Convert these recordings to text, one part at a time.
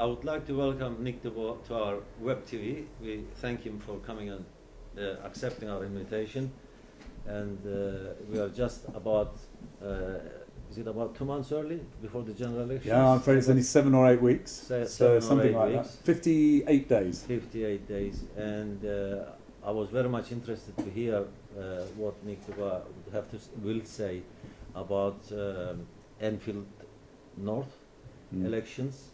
I would like to welcome Nick to our web TV. We thank him for coming and accepting our invitation. And we are just about, is it about 2 months early before the general election? Yeah, I'm afraid it's only 7 or 8 weeks. So something like weeks. that. 58 days. 58 days. And I was very much interested to hear what Nick will say about Enfield North elections.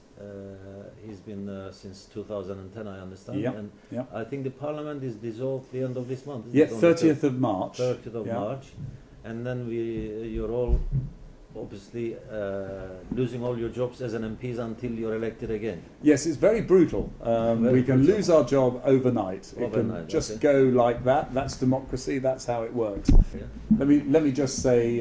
He's been since 2010, I understand. Yep. And Yep. I think the parliament is dissolved the end of this month. Yeah, 30th of March. 30th of March. And then you're all obviously losing all your jobs as an MPs until you're elected again. Yes, it's very brutal. We can lose our job overnight. It can just go like that. That's democracy. That's how it works. Yeah. Let me just say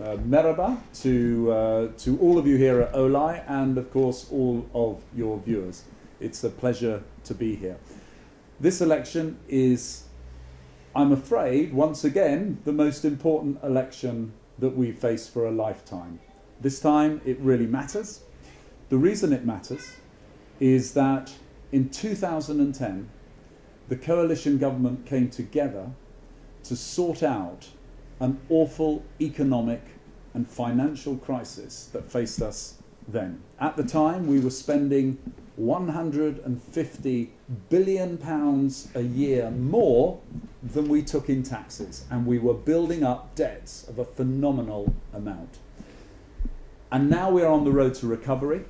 merhaba to all of you here at Olay, and of course all of your viewers. It's a pleasure to be here. This election is, I'm afraid, once again, the most important election that we face for a lifetime. This time it really matters. The reason it matters is that in 2010, the coalition government came together to sort out an awful economic and financial crisis that faced us then. At the time, we were spending £150 billion a year more than we took in taxes, and we were building up debts of a phenomenal amount. And now we're on the road to recovery.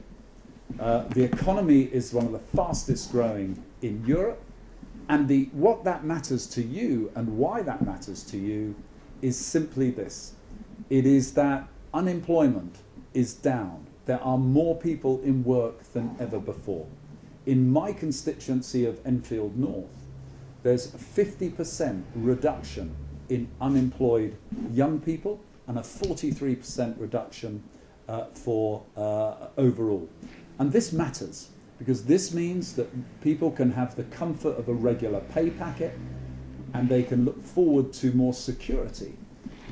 The economy is one of the fastest growing in Europe, and what that matters to you and why that matters to you is simply this. It is that unemployment is down. There are more people in work than ever before. In my constituency of Enfield North, there's a 50% reduction in unemployed young people and a 43% reduction for overall. And this matters because this means that people can have the comfort of a regular pay packet, and they can look forward to more security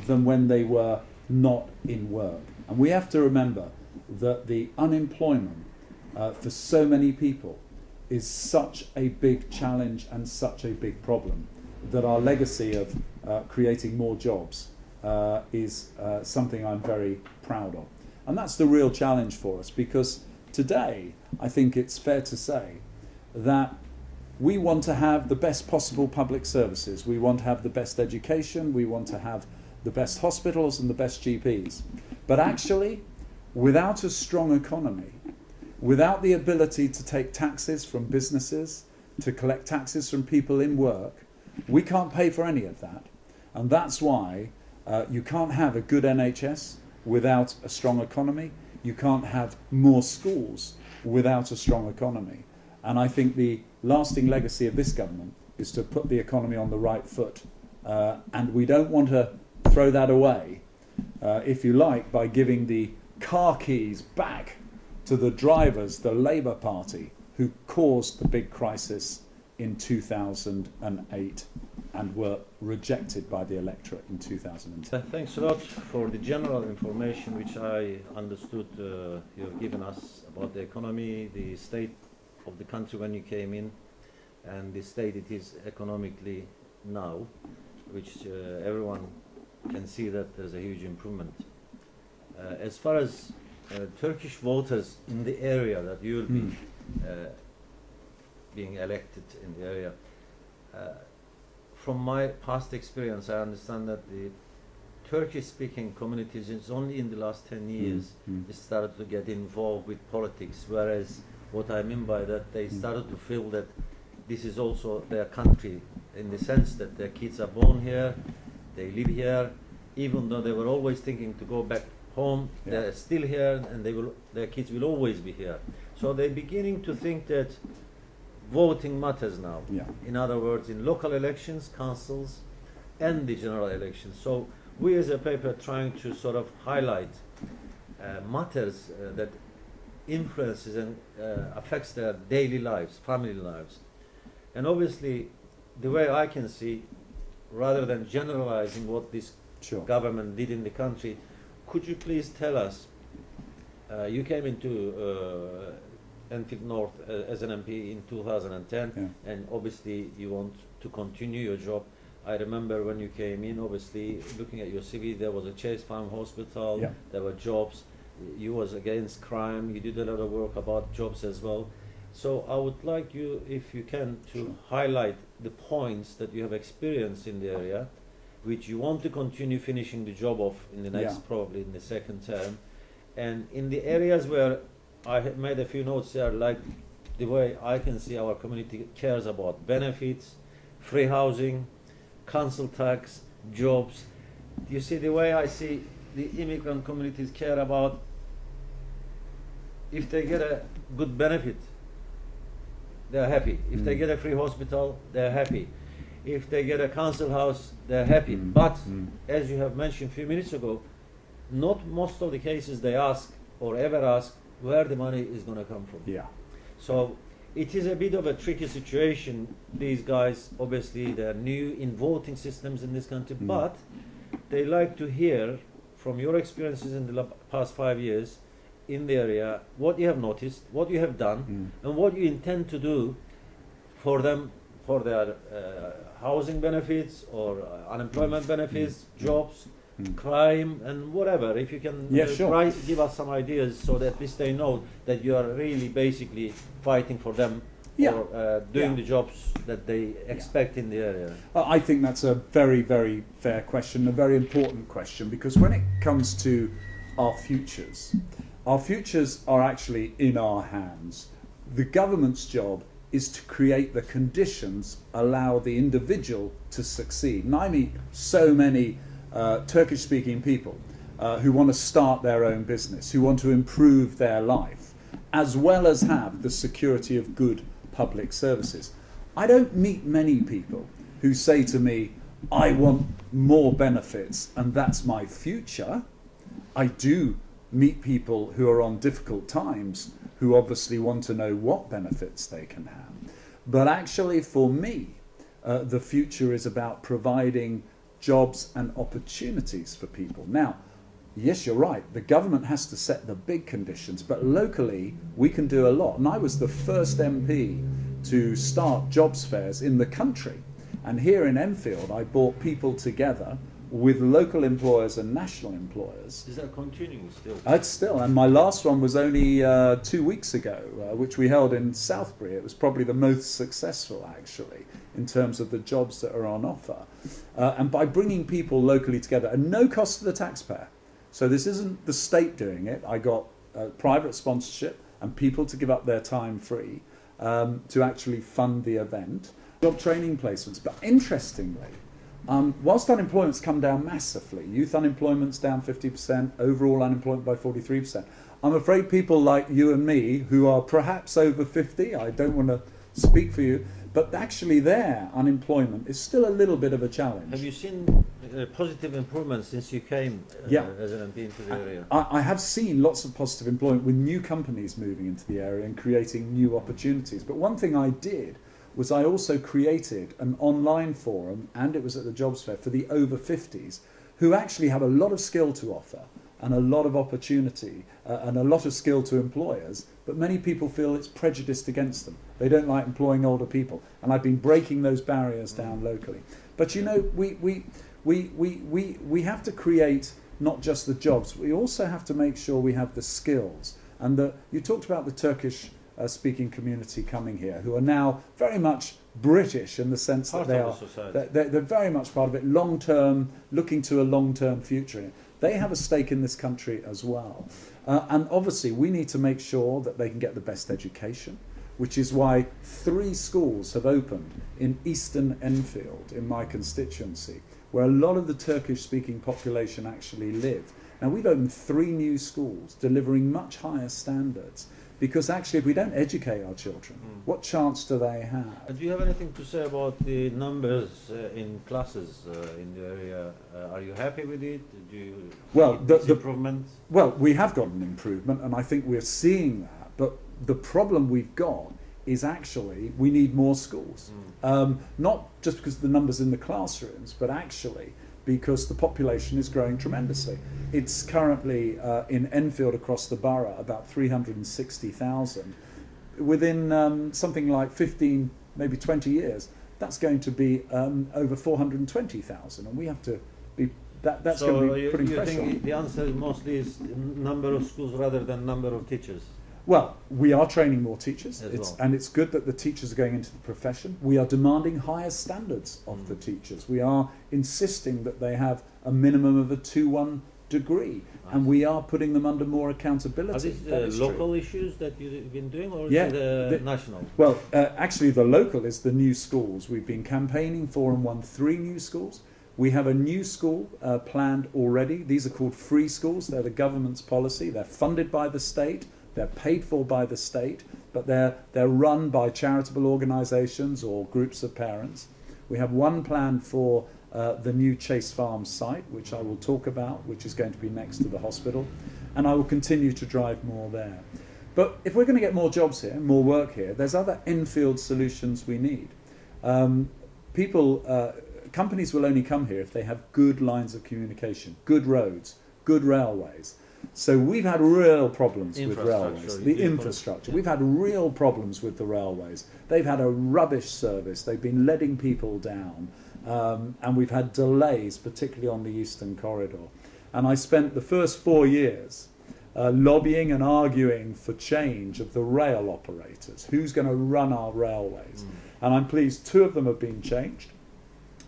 than when they were not in work. And we have to remember that the unemployment for so many people is such a big challenge and such a big problem that our legacy of creating more jobs is something I'm very proud of. And that's the real challenge for us, because today I think it's fair to say that we want to have the best possible public services. We want to have the best education. We want to have the best hospitals and the best GPs. But actually, without a strong economy, without the ability to take taxes from businesses, to collect taxes from people in work, we can't pay for any of that. And that's why you can't have a good NHS without a strong economy. You can't have more schools without a strong economy. And I think the lasting legacy of this government is to put the economy on the right foot. And we don't want to throw that away, if you like, by giving the car keys back to the drivers, the Labour Party, who caused the big crisis in 2008 and were rejected by the electorate in 2010. Thanks a lot for the general information which I understood you have given us about the economy, the state of the country when you came in, and the state it is economically now, which everyone can see that there's a huge improvement. As far as Turkish voters in the area that you will be being elected in the area, from my past experience, I understand that the Turkish-speaking communities is only in the last 10 years started to get involved with politics, whereas what I mean by that, they started to feel that this is also their country, in the sense that their kids are born here, they live here, even though they were always thinking to go back home, they're still here, and their kids will always be here. So they're beginning to think that voting matters now. In other words, in local elections, councils, and the general elections. So we as a paper are trying to sort of highlight matters that influences and affects their daily lives, family lives. And obviously, the way I can see, rather than generalizing what this government did in the country, could you please tell us, you came into Enfield North as an MP in 2010, and obviously you want to continue your job. I remember when you came in, obviously looking at your CV, there was a Chase Farm Hospital, there were jobs, you was against crime, you did a lot of work about jobs as well. So I would like you, if you can, to highlight the points that you have experienced in the area, which you want to continue finishing the job of in the next, probably in the second term. And in the areas where I have made a few notes there, like the way I can see our community cares about benefits, free housing, council tax, jobs. You see the way I see the immigrant communities care about, if they get a good benefit, they're happy. If they get a free hospital, they're happy. If they get a council house, they're happy. But as you have mentioned a few minutes ago, not most of the cases they ask or ever ask where the money is going to come from. So it is a bit of a tricky situation. These guys, obviously, they're new in voting systems in this country, but they like to hear from your experiences in the past 5 years in the area, what you have noticed, what you have done, and what you intend to do for them, for their housing benefits or unemployment benefits, jobs, crime, and whatever. If you can give us some ideas so that at least they know that you are really basically fighting for them or doing the jobs that they expect in the area. I think that's a very, very fair question, a very important question, because when it comes to our futures are actually in our hands. The government's job is to create the conditions, allow the individual to succeed. And I meet so many Turkish-speaking people who want to start their own business, who want to improve their life, as well as have the security of good public services. I don't meet many people who say to me, I want more benefits and that's my future. I do meet people who are on difficult times who obviously want to know what benefits they can have. But actually for me, the future is about providing jobs and opportunities for people. Now, yes, you're right, the government has to set the big conditions, but locally we can do a lot. And I was the first MP to start jobs fairs in the country. And here in Enfield, I brought people together with local employers and national employers. Is that continuing still? It's still, and my last one was only 2 weeks ago, which we held in Southbury. It was probably the most successful, actually, in terms of the jobs that are on offer. And by bringing people locally together, and no cost to the taxpayer. So this isn't the state doing it. I got private sponsorship and people to give up their time free to actually fund the event. Job training placements, but interestingly, whilst unemployment's come down massively, youth unemployment's down 50%, overall unemployment by 43%, I'm afraid people like you and me, who are perhaps over 50, I don't want to speak for you, but actually their unemployment is still a little bit of a challenge. Have you seen positive improvements since you came as an MP into the area? I have seen lots of positive employment with new companies moving into the area and creating new opportunities. But one thing I did was I also created an online forum, and it was at the jobs fair, for the over 50s, who actually have a lot of skill to offer and a lot of opportunity and a lot of skill to employers, but many people feel it's prejudiced against them. They don't like employing older people, and I've been breaking those barriers down locally. But you know, we have to create not just the jobs, we also have to make sure we have the skills. And you talked about the Turkish speaking community coming here, who are now very much British in the sense that they're very much part of it, long term, looking to a long-term future in it. They have a stake in this country as well. And obviously we need to make sure that they can get the best education, which is why 3 schools have opened in Eastern Enfield, in my constituency, where a lot of the Turkish-speaking population actually live. Now we've opened 3 new schools delivering much higher standards. Because actually, if we don't educate our children, what chance do they have? Do you have anything to say about the numbers in classes in the area? Are you happy with it? Do you see improvement? Well, we have got an improvement, and I think we're seeing that. But the problem we've got is actually we need more schools. Not just because of the numbers in the classrooms, but actually because the population is growing tremendously. It's currently in Enfield across the borough about 360,000. within something like 15, maybe 20 years, that's going to be over 420,000, and we have to be. That's going to be putting pressure on. So you think the answer mostly is number of schools rather than number of teachers? Well, we are training more teachers, well. and it's good that the teachers are going into the profession. We are demanding higher standards of the teachers. We are insisting that they have a minimum of a 2-1 degree, and we are putting them under more accountability. Are these local issues that you've been doing, or yeah, is it national? Well, actually the local is the new schools. We've been campaigning for and won 3 new schools. We have a new school planned already. These are called free schools. They're the government's policy. They're funded by the state. They're paid for by the state, but they're run by charitable organisations or groups of parents. We have one planned for the new Chase Farm site, which I will talk about, which is going to be next to the hospital, and I will continue to drive more there. But if we're going to get more jobs here, more work here, there's other Enfield solutions we need. Companies will only come here if they have good lines of communication, good roads, good railways. So we've had real problems with railways. The infrastructure. We've had real problems with the railways. They've had a rubbish service. They've been letting people down. And we've had delays, particularly on the Eastern Corridor. And I spent the first 4 years lobbying and arguing for change of the rail operators. Who's going to run our railways? And I'm pleased 2 of them have been changed.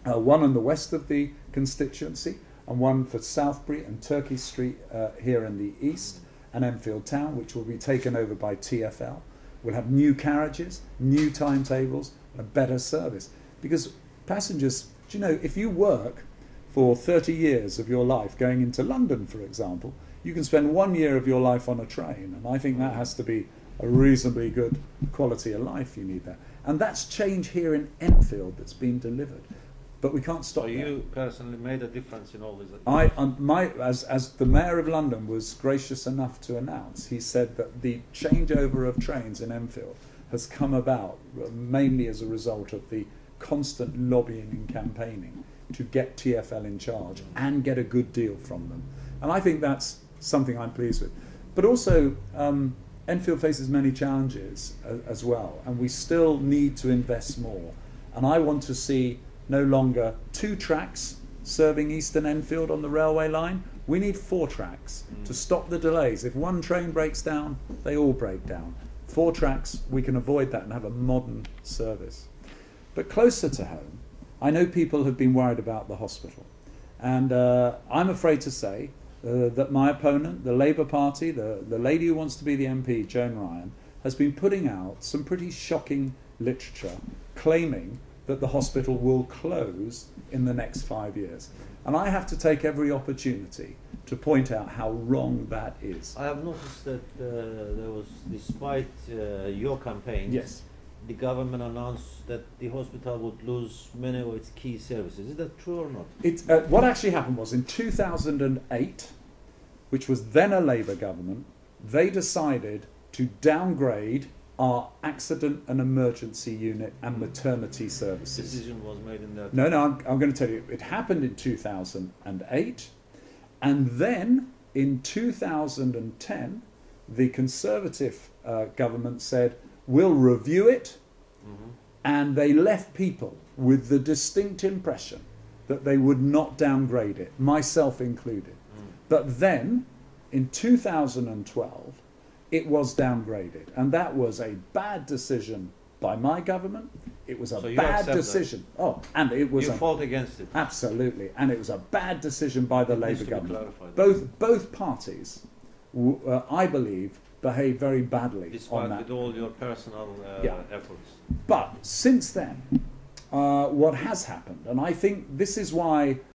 One in the west of the constituency, and one for Southbury and Turkey Street here in the east, and Enfield Town, which will be taken over by TfL. We'll have new carriages, new timetables, and a better service. Because passengers, do you know, if you work for 30 years of your life going into London, for example, you can spend 1 year of your life on a train, and I think that has to be a reasonably good quality of life. You need that. And that's change here in Enfield that's been delivered. But we can't stop. So you personally made a difference in all this? As the Mayor of London was gracious enough to announce, he said that the changeover of trains in Enfield has come about mainly as a result of the constant lobbying and campaigning to get TfL in charge and get a good deal from them. And I think that's something I'm pleased with. But also, Enfield faces many challenges as well, and we still need to invest more. And I want to see no longer 2 tracks serving Eastern Enfield on the railway line. We need 4 tracks to stop the delays. If one train breaks down, they all break down. 4 tracks, we can avoid that and have a modern service. But closer to home, I know people have been worried about the hospital. And I'm afraid to say that my opponent, the Labour Party, the lady who wants to be the MP, Joan Ryan, has been putting out some pretty shocking literature claiming that the hospital will close in the next 5 years. And I have to take every opportunity to point out how wrong that is. I have noticed that there was, despite your campaigns, yes, the government announced that the hospital would lose many of its key services. Is that true or not? What actually happened was in 2008, which was then a Labour government, they decided to downgrade our accident and emergency unit and maternity services. Decision was made in that. No, I'm going to tell you. It happened in 2008, and then in 2010, the Conservative government said, we'll review it, and they left people with the distinct impression that they would not downgrade it, myself included. But then, in 2012, it was downgraded, and that was a bad decision by my government. It was a bad decision. That. Oh, and it was. You fought against it. Absolutely, and it was a bad decision by the Labour government. Both parties, I believe, behaved very badly. Despite on that. With all your personal efforts. But since then, what has happened, and I think this is why